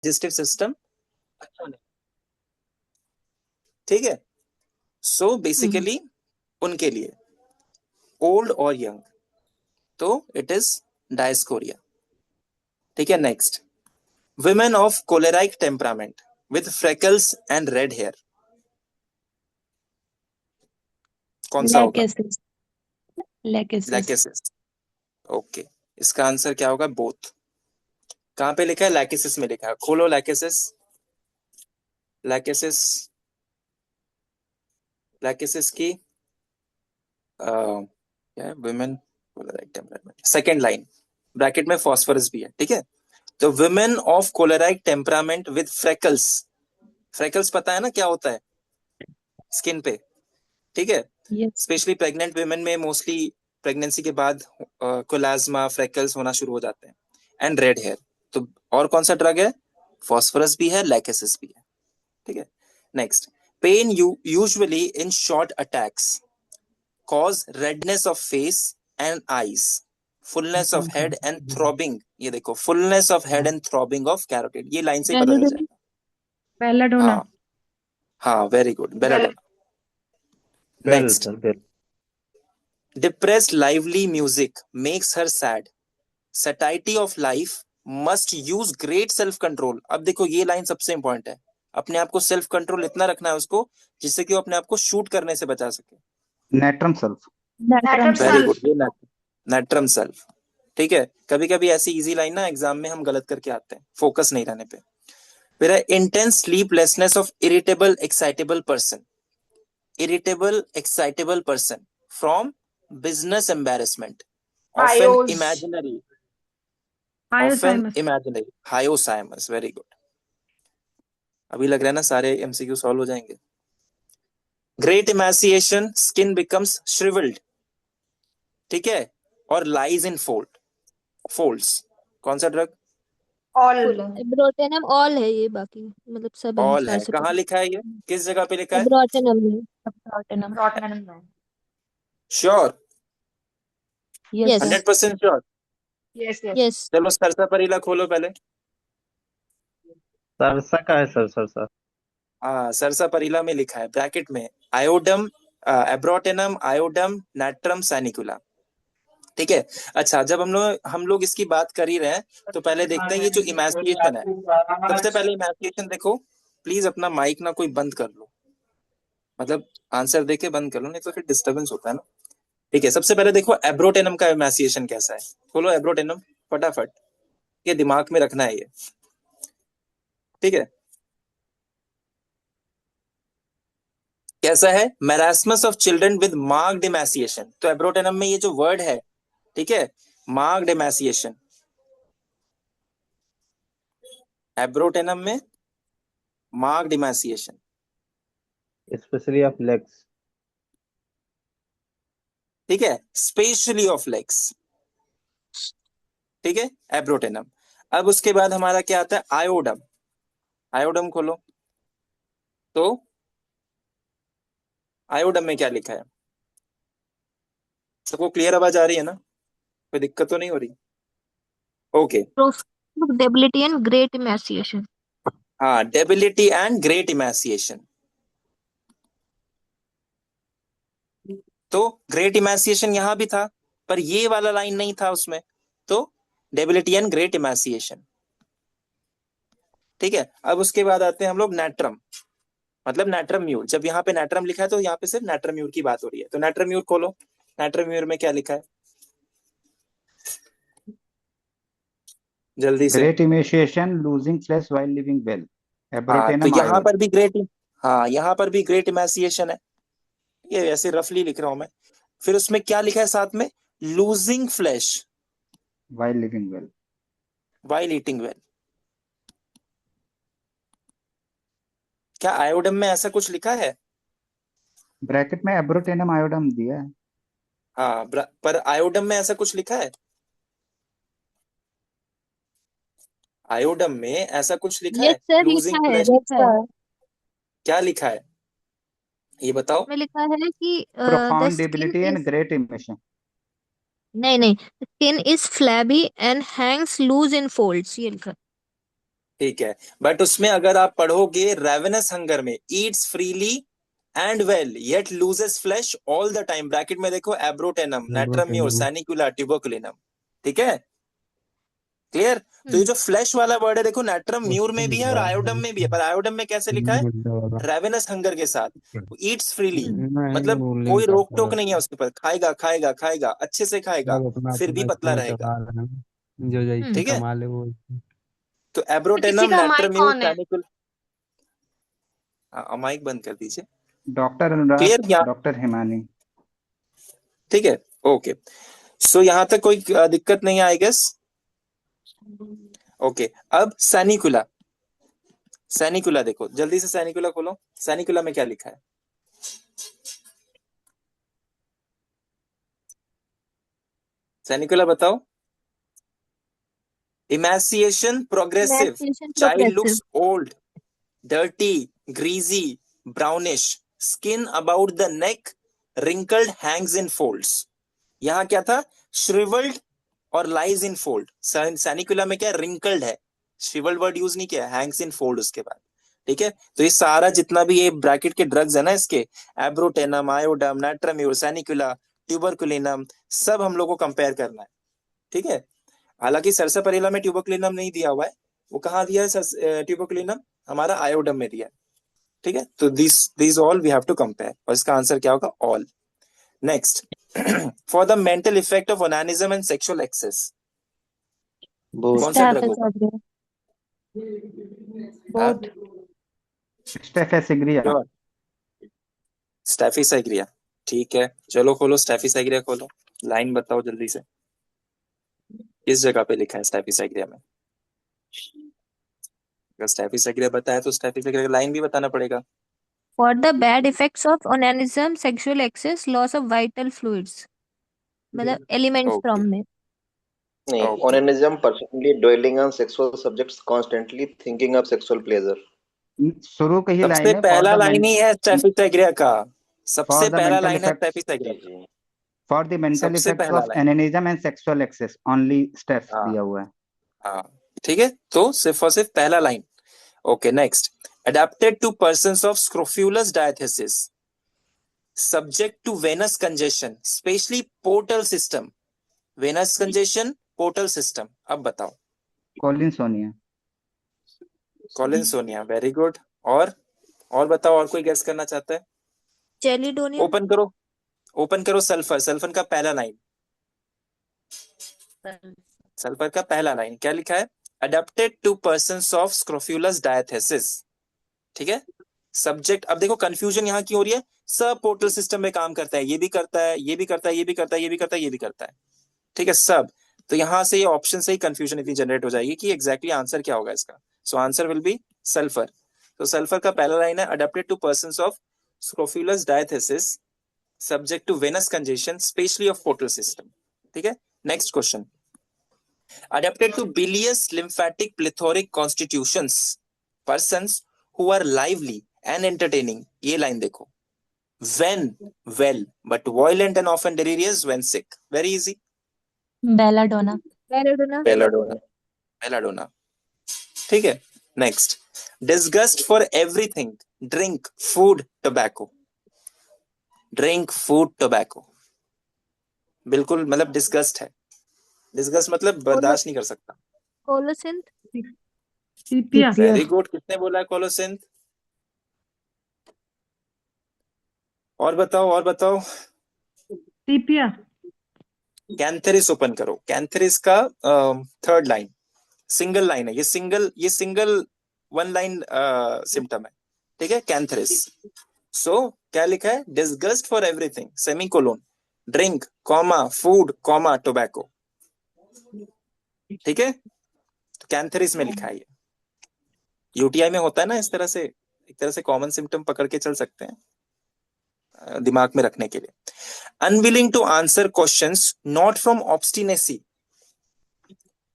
Digestive system अच्छा नहीं, ठीक है। सो बेसिकली उनके लिए ओल्ड और यंग, तो इट इज डायस्कोरिया। ठीक है, next, women of choleric temperament with freckles and red hair, कौन सा होगा? लैकेसिस। लैकेसिस। लैकेसिस। ओके, इसका आंसर क्या होगा? बोथ। कहां पे लिखा है? लैकेसिस में लिखा है, खोलो लैकेसिस। लैकेसिस, लैकेसिस की क्या है? Women choleric temperament, second line, bracket में फॉस्फोरस भी है, ठीक है। तो women of choleric temperament with freckles, freckles पता है ना क्या होता है? स्किन पे, ठीक है। यस। स्पेशली प्रेग्नेंट वुमेन में मोस्टली प्रेगनेंसी के बाद कोलाज्मा फ्रेकल्स होना शुरू हो जाते हैं, एंड रेड हेयर। तो और कौन सा ड्रग है? फॉस्फोरस भी है, लैकेसिस भी है, ठीक है। Next, pain you usually in short attacks cause redness of face and eyes, fullness of head and throbbing, ये देखो, fullness of head and throbbing of carotid, ये लाइन से ही पता चल बेलोडोना। जाएगा। बेलाडोना। हाँ, हाँ, very good, belladonna. Bell next, sir, bell. depressed lively music makes her sad, satiety of life must use great self control। अब देखो ये लाइन सबसे इंपॉर्टेंट है, अपने आप को सेल्फ कंट्रोल इतना रखना है उसको जिससे कि वो अपने आप को शूट करने से बचा सके। Natrum sulph. Natrum very sulph. Good, ये नेट्रम सेल्फ, ठीक है। कभी कभी ऐसी इजी लाइन ना एग्जाम में हम गलत करके आते हैं, फोकस नहीं रहने पे। फिर है intense sleeplessness of irritable excitable person, irritable excitable person from business embarrassment, often हायोस। imaginary, often hyoscyamus. imaginary, hyoscyamus, very good। अभी लग रहा है ना सारे एमसीक्यू सॉल्व हो जाएंगे। Great emaciation, skin becomes shrivelled, ठीक है, और लाइज इन फोल्ड्स, कौन सा ड्रग? ऑल। एब्रोटेनम ऑल है ये, बाकी मतलब सब है ऑल चार है, से कहाँ पहले। लिखा है ये? किस जगह पे लिखा है? एब्रोटेनम है। Abrotanum. Abrotanum. Sure? Yes. Yes. 100% sure? Yes. Yes. Yes. चलो सरसा परीला खोलो पहले। सरसा का है सर, सरसा। हाँ, सरसा परीला में लिखा है ब्रैकेट में, आयोडम, एब्रोटेनम, आयोडम, नाट्रम, सैनिकुला, ठीक है। अच्छा, जब हम लोग इसकी बात कर ही रहे हैं तो पहले देखते हैं ये जो इमेसिएशन है। सबसे पहले इमेसिएशन देखो, प्लीज अपना माइक ना कोई बंद कर लो, मतलब आंसर देके बंद कर लो, नहीं तो फिर डिस्टरबेंस होता है ना। ठीक है, सबसे पहले देखो एब्रोटेनम का इमेसिएशन कैसा है। खोलो एब्रोटेनम फटाफट, ये दिमाग में रखना है ये, ठीक है। कैसा है? Marasmus of children with marked emaciation, तो एब्रोटेनम में ये जो वर्ड है, ठीक है, मार्क्ड इमेसिएशन, एब्रोटेनम में marked emaciation, specially of legs. ठीक है, स्पेशली ऑफ लेग्स, ठीक है, एब्रोटेनम। अब उसके बाद हमारा क्या आता है? आयोडम। आयोडम खोलो, तो आयोडम में क्या लिखा है? सबको क्लियर आवाज आ रही है ना? कोई दिक्कत तो नहीं हो रही? Okay. Debility and great emaciation. हाँ, डेबिलिटी एंड ग्रेट इमेसिएशन, तो ग्रेट इमेसिएशन यहां भी था पर ये वाला लाइन नहीं था उसमें, तो डेबिलिटी एंड ग्रेट इमेसिएशन, ठीक है। अब उसके बाद आते हैं हम लोग नेट्रम, मतलब नेट्रम म्यूर। जब यहाँ पे नेट्रम लिखा है तो यहाँ पे सिर्फ नेट्रम म्यूर की बात हो रही है, तो नेट्रम म्यूर खोलो। नेट्रम म्यूर में क्या लिखा है जल्दी से? Great emaciation, losing flesh while living well. हाँ, तो एब्रोटेनम यहाँ आयोड। पर भी ग्रेट, हाँ यहाँ पर भी ग्रेट इमेसिएशन है, ये ऐसे रफली लिख रहा हूं मैं। फिर उसमें क्या लिखा है साथ में? Losing flash while living well. While eating well. क्या आयोडम में ऐसा कुछ लिखा है? ब्रैकेट में एब्रोटेनम आयोडम दिया है। हाँ, पर आयोडम में ऐसा कुछ लिखा है? आयोडम में ऐसा कुछ लिखा यस है? सर, लूजिंग लिखा है, फ्लैश, लिखा है। क्या लिखा है ये बताओ? में लिखा है कि the profound skin debility and is, great emaciation. नहीं नहीं, skin is flabby and hangs loose in folds, ये लिखा है। ठीक है, बट उसमें अगर आप पढ़ोगे रेवेनस हंगर में eats freely and well yet loses flesh all the time, bracket में देखो abrotanum, natrum mur, abrotanum. Sanicula, tuberculinum. ठीक है, क्लियर। तो ये जो फ्लैश वाला वर्ड है देखो नेट्रम म्यूर में भी है और आयोडम में भी है, पर आयोडम में कैसे लिखा है? मुद्दा वाला। रेवेनस हंगर के साथ। ईट्स फ्रीली नहीं, मतलब वो कोई लिंक रोक करता टोक है। नहीं है उसके ऊपर, खाएगा खाएगा खाएगा अच्छे से खाएगा, सब अपना फिर भी अपना पतला इसमें रहेगा। चला रहे हैं, जो जैसे ठीक है, कमा ले वो। तो तो किसी एब्रोटेनम, का नेट्रम माइक म्यूर, ऑन है। सैनिकुला। माइक बंद कर दीजिए। डॉक्टर अनुराग, क्लियर यहाँ? डॉक्टर हिमानी। ठीक है, ओके। सो यहाँ तक कोई दिक्कत नहीं है आई गेस। ओके, अब सैनिकुला। सैनिकुला देखो जल्दी से, सैनिकुला खोलो। सैनिकुला में क्या लिखा है? सैनिकुला बताओ। इमैसिएशन progressive, Emaciation child progressive. Looks old, dirty, greasy, brownish, skin about the neck, wrinkled, Hanks in folds. यहां क्या था? श्रिवल्ड और लाइज इन फोल्ड। सैनिकुला में क्या? रिंकल्ड है, श्रिवल्ड वर्ड यूज नहीं किया, हैंग्स इन फोल्ड उसके बाद। ठीक है, तो ये सारा जितना भी ये ब्रैकेट के ड्रग्स है ना इसके, एब्रोटेनम, आयोडम, नाट्रम्यूर, सैनिकुला, ट्यूबरकुलिनम, सब हम लोग को कंपेयर करना है। ठीक है, हालांकि सरसपरेला में ट्यूबरकुलिनम नहीं दिया हुआ है, वो कहाँ दिया है ट्यूबरकुलिनम? हमारा आयोडम में दिया है। ठीक है, तो this this all we have to compare, और इसका आंसर क्या होगा? All. Next, for the mental effect of onanism and sexual excess, both. कौन सा ड्रग Staph होगा? aureus. हाँ? बोथ। स्टेफेसिग्रिया। Sure, staphisagria. ठीक है, चलो खोलो स्टैफिसाइग्रिया, खोलो। लाइन बताओ जल्दी से, किस जगह पे लिखा है स्टैफिसाइग्रिया में? अगर स्टैफिसाइग्रिया बताया तो स्टैफिसाइग्रिया का लाइन भी बताना पड़ेगा। For the bad effects of onanism, sexual excess, loss of vital fluids. मतलब एलिमेंट्स ओके फ्रॉम में. नहीं, okay, onanism personally dwelling on sexual subjects constantly thinking of sexual pleasure. शुरू की ही सबसे लाइन है, पहला लाइन ही है स्टैफिसाइग्रिया का, फॉर सबसे द पहला मेंटल लाइन है इफेक्ट्स, स्टैफिसाइग्रिया जी का। जी। फॉर द मेंटल सबसे इफेक्ट्स पहला of line. Onanism and sexual excess only staph हाँ दिया हुआ है। हाँ, ठीक है, तो सिर्फ और सिर्फ पहला line. Okay, next, adapted to persons of scrofulous diathesis, subject to venous congestion, specially portal system. Venous congestion, portal system, अब बताओ। कॉलिन्सोनिया। Collinsonia, very good. और बताओ, और कोई गेस करना चाहता है? चेलिडोनियम. ओपन करो, ओपन करो सल्फर। सल्फर का पहला लाइन, सल्फर का पहला लाइन क्या लिखा है? Adapted to persons of scrofulous diathesis. ठीक है, सब्जेक्ट। अब देखो कंफ्यूजन यहाँ की हो रही है, सब पोर्टल सिस्टम में काम करता है, ये भी करता है, ये भी करता है, ये भी करता है, ये भी करता है, ये भी करता है। ठीक है, सब। तो यहां से ये ऑप्शन से ही कंफ्यूजन इतनी जनरेट हो जाएगी कि एग्जैक्टली आंसर क्या होगा इसका। So answer will be sulphur. तो सल्फर का पहला लाइन है adapted to persons of scrofulous diathesis, subject to venous congestion, specially of portal system. ठीक है, next question, adapted to bilious lymphatic plethoric constitutions, persons who are lively and entertaining। ये line देखो, when well but violent and often delirious when sick। very easy, belladonna. Belladonna. Belladonna. belladonna। ठीक है, next, disgust for everything, drink, food, tobacco। drink, food, tobacco, बिल्कुल मतलब disgust है। Disgust मतलब बर्दाश्त नहीं कर सकता। कोलोसिंथ. सीपिया। वेरी गुड, किसने बोला है कोलोसिंथ? और बताओ, और बताओ। सीपिया। कैंथेरिस ओपन करो। कैंथेरिस का थर्ड लाइन, सिंगल लाइन है, ये सिंगल वन लाइन सिम्टम है। ठीक है, कैंथेरिस। सो क्या लिखा है? Disgust for everything, semicolon, drink, comma, food, comma, tobacco. ठीक है, तो कैंथेरिस में लिखा है ये। यूटीआई में होता है ना इस तरह से, एक तरह से कॉमन सिम्टम पकड़ के चल सकते हैं दिमाग में रखने के लिए। Unwilling to answer questions not from obstinacy.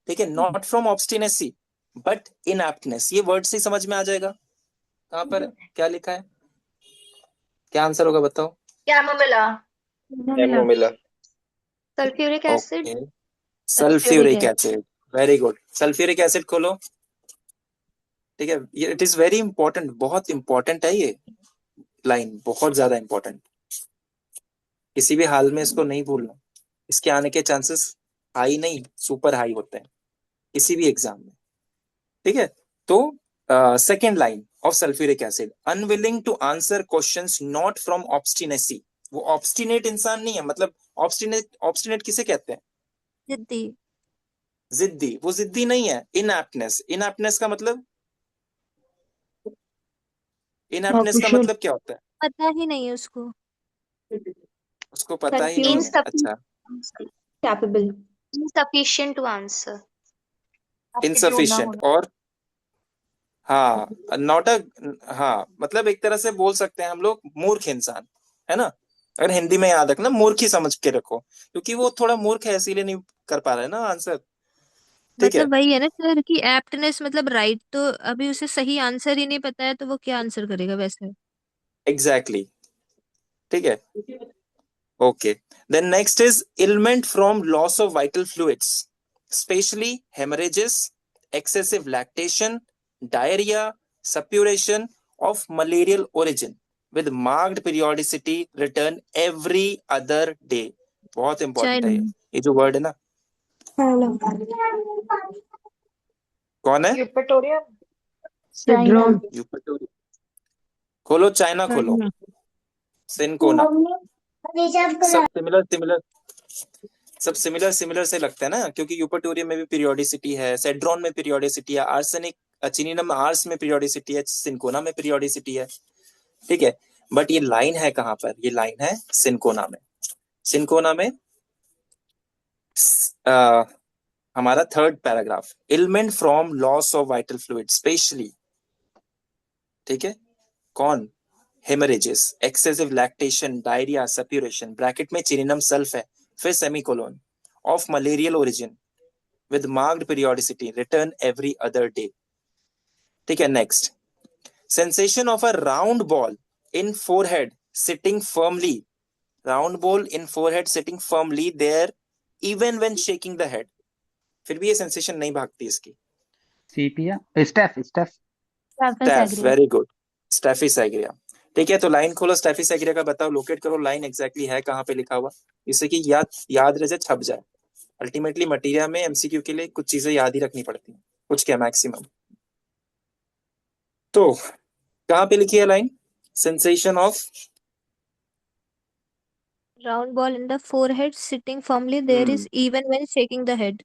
ठीक है, not from obstinacy but ineptness, ये वर्ड से ही समझ में आ जाएगा। कहां पर है? क्या लिखा है? क्या आंसर होगा बताओ? Chamomilla. Chamomilla. Sulphuric acid. Okay, sulphuric acid, very good. Sulphuric acid खोलो। ठीक है, ये इट इज वेरी इंपॉर्टेंट, बहुत इंपॉर्टेंट है ये लाइन, बहुत ज्यादा इंपॉर्टेंट। किसी भी हाल में इसको नहीं भूलना, इसके आने के चांसेस हाई नहीं सुपर हाई होते हैं किसी भी एग्जाम में। ठीक है, तो second line of sulphuric acid, unwilling to answer questions not from obstinacy. वो ऑब्स्टिनेट इंसान नहीं है, मतलब ऑब्स्टिनेट, ऑब्स्टिनेट किसे कहते हैं? जिद्दी। जिद्दी, वो जिद्दी नहीं है। इनएप्टनेस, इनएप्टनेस का मतलब, इनएप्टनेस का कुशल। मतलब क्या होता है? पता ही नहीं है उसको। उसको पता ही नहीं है। अच्छा, capable. insufficient to answer. Insufficient, और हाँ, नॉट अ, हाँ मतलब एक तरह से बोल सकते हैं हम लोग मूर्ख इंसान, है ना? अगर हिंदी में याद रखना, मूर्ख ही समझ के रखो, क्योंकि वो थोड़ा मूर्ख है इसीलिए नहीं कर पा रहा है ना आंसर। ठीक है, मतलब वही है ना सर कि एप्टनेस मतलब राइट, तो अभी उसे सही आंसर ही नहीं पता है तो वो क्या आंसर करेगा वैसे। Exactly exactly. ठीक है, okay. Then next is ailment from loss of vital fluids, specially haemorrhages, excessive lactation, diarrhoea, suppuration of malarial origin with marked periodicity, return every other day. बहुत इंपॉर्टेंट है चाइना। ये जो word है ना। कौन है? सिड्रोन। यूपीटोरिया। खोलो, चाइना खोलो, चाइना। सिनकोना। सब सिमिलर सिमिलर, सब सिमिलर सिमिलर से लगता है ना, क्योंकि यूपरटोरियम में भी पीरियोडिसिटी है, सेड्रॉन में पीरियोडिसिटी है, आर्सेनिक चिनिनम आर्स में पीरियोडिसिटी है, सिनकोना में पीरियोडिसिटी है। ठीक है, बट ये लाइन है कहां पर? ये लाइन है सिनकोना में। सिनकोना में आ, हमारा third paragraph, element from loss of vital fluid specially. ठीक है, कौन? Haemorrhages, excessive lactation, diarrhoea, suppuration, bracket में चिनिनम सल्फ है, फिर semicolon, of malarial origin with marked periodicity, return every other day. ठीक है, next, sensation of a round ball in forehead sitting firmly, round ball in forehead sitting firmly there even when shaking the head। फिर भी ये sensation नहीं भागती इसकी। Sepia, staph staph staph, very good, staphisagria. ठीक है, तो line खोलो स्टैफिस एग्रिया का, बताओ लोकेट करो लाइन एग्जैक्टली है कहाँ पे लिखा हुआ, जिससे कि याद रह जाए, छप जाए। अल्टीमेटली मटेरिया में एमसीक्यू के लिए कुछ चीजें याद ही रखनी पड़ती हैं, कुछ क्या मैक्सिमम। तो कहाँ पे लिखी है line? Sensation of round ball in the forehead sitting firmly there is even when shaking the head.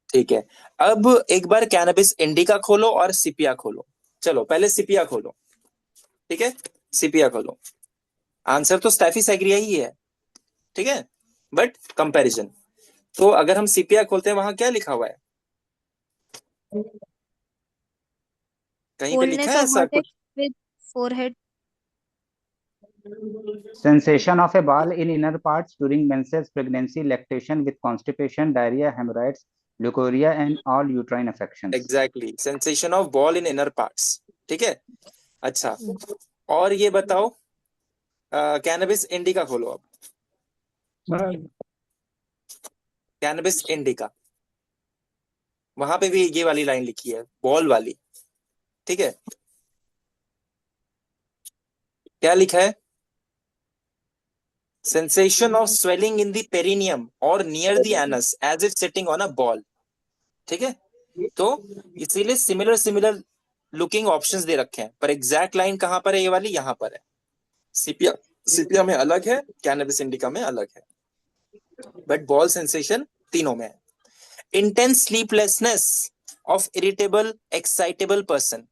ठीक है, अब एक बार कैनबिस इंडिका खोलो और सिपिया खोलो। चलो पहले सिपिया खोलो। ठीक है, सिपिया खोलो, आंसर तो स्टैफिस एग्रिया ही है। ठीक है, बट कंपैरिजन, तो अगर हम सिपिया खोलते हैं वहां क्या लिखा हुआ है? कहीं पे लिखा कोल्डनेस है ऑफ ऐसा वर्टेक्स कुछ? With forehead. sensation of a ball in inner parts during menses, pregnancy, lactation with constipation, diarrhea, hemorrhoids, leukorrhea and all uterine affections। Exactly, sensation of ball in inner parts. ठीक है, अच्छा, और ये बताओ, cannabis indica खोलो अब, cannabis indica, वहां पे भी ये वाली लाइन लिखी है, बॉल वाली। ठीक है, क्या लिखा है? Sensation of swelling in the perineum और near the anus as if sitting on a ball. ठीक है, तो इसीलिए सिमिलर सिमिलर लुकिंग ऑप्शंस दे रखे हैं, पर एग्जैक्ट लाइन कहां पर है? ये वाली यहां पर है। सिपिया, सिपिया में अलग है, कैनबिस इंडिका में अलग है, बट बॉल सेंसेशन तीनों में है। Intense sleeplessness of irritable excitable person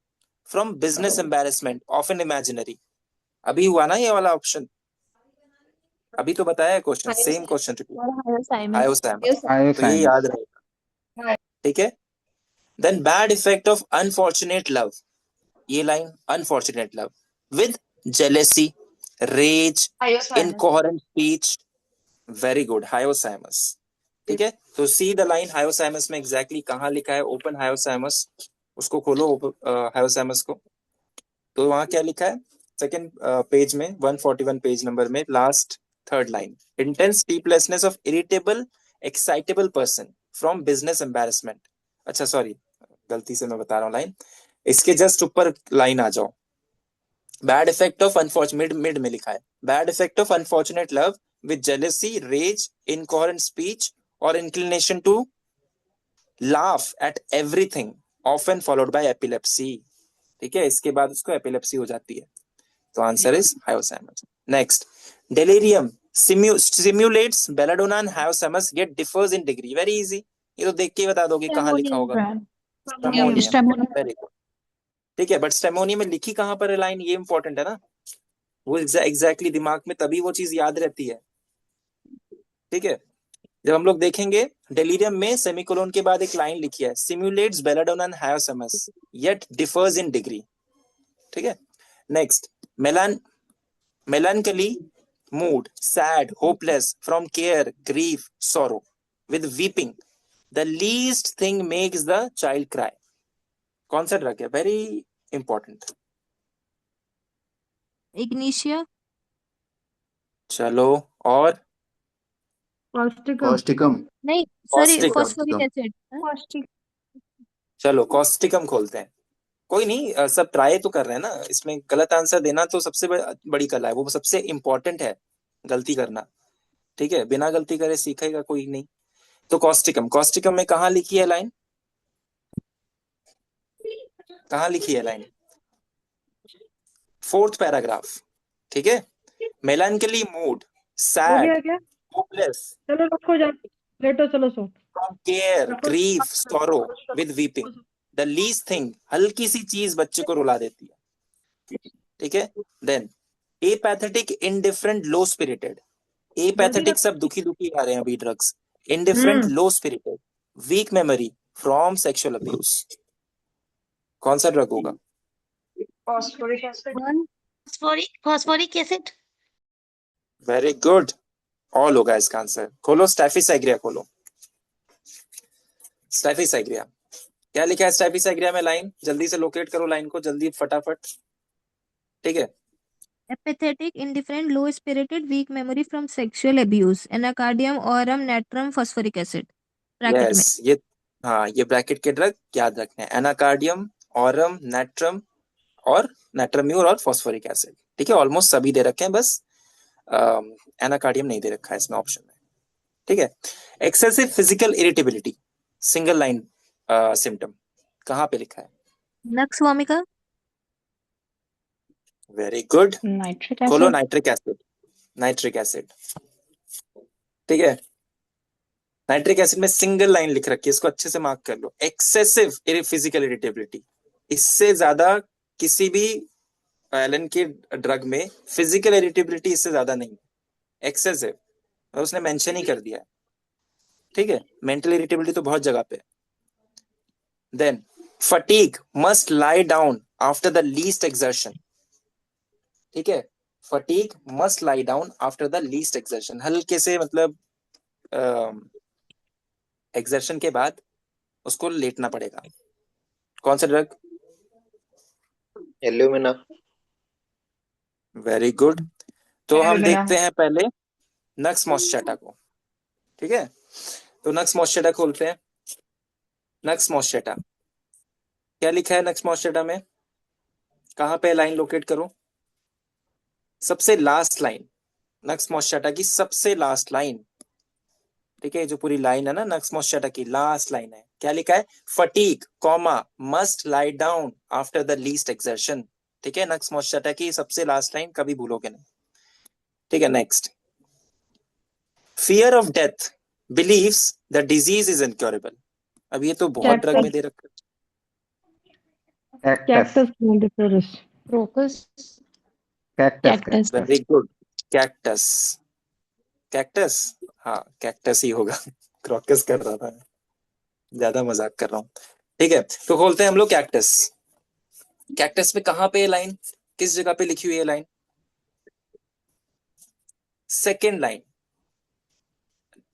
from business embarrassment of an imaginary. अभी हुआ ना ये वाला ऑप्शन, अभी तो बताया क्वेश्चन, सेम क्वेश्चन रिपीट। और हायोसैमस, तो ये Hyoscyamus। याद रहेगा। ठीक है, then bad effect of unfortunate love, ये line, unfortunate love with jealousy, rage, incoherent speech. Very good, hyoscyamus. ठीक है, तो सी द लाइन हायोसैमस में एग्जैक्टली कहां लिखा है? ओपन हायोसैमस, उसको खोलो हायोसैमस को, तो वहां क्या लिखा है? सेकंड पेज में 141 पेज नंबर में last third line, intense sleeplessness of irritable excitable person from business embarrassment. अच्छा सॉरी, गलती से मैं बता रहा हूँ लाइन, इसके जस्ट ऊपर लाइन आ जाओ। Bad effect of unfortunate, mid में लिखा है, bad effect of unfortunate love with jealousy, rage, incoherent speech और inclination to laugh at everything often followed by epilepsy. ठीक है, इसके बाद उसको एपिलेप्सी हो जाती है। तो answer is hypothalamus. Next, delirium simulates belladonna and hypothalamus yet differs in degree। Very easy, ये तो देख के ही बता दोगे कहाँ लिखा होगा। स्टेमोनियम, वेरी गुड। ठीक है, बट स्टेमोनियम में लिखी कहाँ पर है लाइन, ये इंपॉर्टेंट है ना, वो एग्जैक्टली दिमाग में तभी वो चीज याद रहती है। ठीक है, जब हम लोग देखेंगे डेलीरियम में सेमीकोलन के बाद एक लाइन लिखी है, simulates belladonna and hypothalamus yet differs in degree। ठीक है, next, melancholy mood, sad, hopeless from care, grief, sorrow with weeping, the least thing makes the child cry। कौन सा ड्रग है, वेरी इंपॉर्टेंट। इग्निशिया। चलो, और Causticum. नहीं sorry, Causticum। Phosphoric acid. चलो Causticum खोलते हैं। कोई नहीं, सब ट्राई तो कर रहे हैं ना, इसमें गलत आंसर देना तो सबसे बड़ी कला है, वो सबसे इंपॉर्टेंट है गलती करना। ठीक है, बिना गलती करे सीखेगा कोई नहीं। तो कॉस्टिकम, कॉस्टिकम में कहाँ लिखी है लाइन, कहाँ लिखी है लाइन, 4th पैराग्राफ। ठीक है, मेलानकली मूड, सैड, होपलेस चलो रखो जा, लेटो, चलो सो। From care, grief, sorrow with weeping, the least thing, हल्की सी चीज बच्चे को रुला देती है। ठीक है, then apathetic, indifferent, low spirited. Apathetic सब दुखी दुखी आ रहे हैं अभी drugs, indifferent, low spirited, weak memory from sexual abuse. कौन सा ड्रग होगा, phosphoric acid. Very good, all होगा इसका आंसर। खोलो स्टैफिसाइग्रिया, खोलो स्टैफिसाइग्रिया। क्या लिखा है स्टैफिसाइग्रिया में लाइन, जल्दी से लोकेट करो लाइन को, जल्दी फटाफट। ठीक है, apathetic, indifferent, low spirited, weak memory from sexual abuse, anacardium, aurum, natrum, phosphoric acid। Bracket में यस, ये हाँ, ये ब्रैकेट के ड्रग याद रखने हैं, एनाकार्डियम, ऑरम, नेट्रम और नेट्रम्यूर और फॉस्फोरिक एसिड। ठीक है, ऑलमोस्ट सभी दे रखे हैं, बस एनाकार्डियम नहीं दे रखा है इसमें ऑप्शन में। ठीक है, excessive physical irritability, single line symptom, कहाँ पे लिखा है, नक्स vomica। वेरी गुड, नाइट्रिक खोलो acid. Nitric acid, nitric acid. ठीक है, नाइट्रिक एसिड में सिंगल लाइन लिख रखी है, इसको अच्छे से मार्क कर लो, एक्सेसिव फिजिकल इरिटेबिलिटी। इससे ज्यादा किसी भी एलन के ड्रग में फिजिकल इरिटेबिलिटी इससे ज्यादा नहीं, एक्सेसिव, और उसने मेंशन ही कर दिया है। ठीक है, मेंटल इरिटेबिलिटी तो बहुत जगह पे। Then fatigue, must lie down after the least exertion. ठीक है, fatigue must lie down after the least exertion, हल्के से मतलब एक्सर्शन के बाद उसको लेटना पड़ेगा। कौन सा ड्रग, एल्यूमिना। Very good. तो हम एल्यूमिना। देखते हैं पहले नक्स मॉस्चेटा को। ठीक है, तो नक्स मॉस्चेटा खोलते हैं। नक्स मॉस्चेटा, क्या लिखा है नक्स मॉस्चेटा में, कहां पे लाइन लोकेट करो, सबसे लास्ट लाइन, नक्स मॉस्चेटा की सबसे लास्ट लाइन। ठीक है, जो पूरी लाइन है ना नक्स मॉस्चेटा की, लास्ट लाइन है, क्या लिखा है, fatigue comma must lie down after the least exertion. ठीक है, नक्स मॉस्चेटा की सबसे लास्ट लाइन कभी भूलोगे नहीं। ठीक है, next, fear of death believes the disease is incurable. अब ये तो बहुत ड्रग में दे रखा है। Cactus, crocus. Cactus, very good, cactus, cactus, हाँ कैक्टस ही होगा क्रॉकस कर रहा था, ज्यादा मजाक कर रहा हूँ। ठीक है, तो खोलते हैं हम लोग कैक्टस। कैक्टस में कहां पे लाइन, किस जगह पे लिखी हुई है लाइन, सेकेंड लाइन।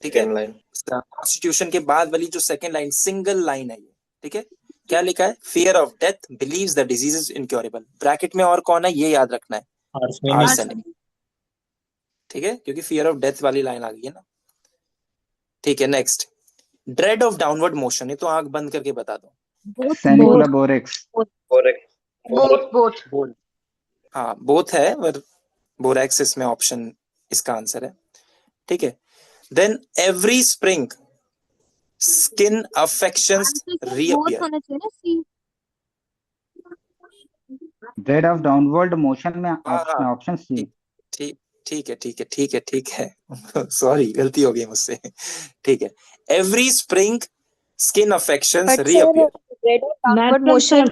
ठीक है, कॉन्स्टिट्यूशन के बाद वाली जो सेकेंड लाइन, सिंगल लाइन है ये। ठीक है, क्या लिखा है, fear of death believes the disease is incurable. Bracket में और कौन है ये याद रखना है, आर्सेनिक। ठीक है, क्योंकि फियर ऑफ डेथ वाली लाइन आ गई है ना। ठीक है, next, dread of downward motion, ये तो आंख बंद करके बता दो, both सैनिकुला बोरेक्स। Correct. बोल हाँ बोथ है, पर बोरैक्स इसमें ऑप्शन इसका आंसर है। ठीक है, then every spring skin affections answer both reappear. होना चाहिए ना, C. Rate of downward motion में हाँ हाँ ऑप्शन सी। ठीक ठीक है ठीक है ठीक है ठीक है सॉरी गलती हो गई मुझसे। ठीक है, every spring skin affections But sir, reappear. rate of downward Natural motion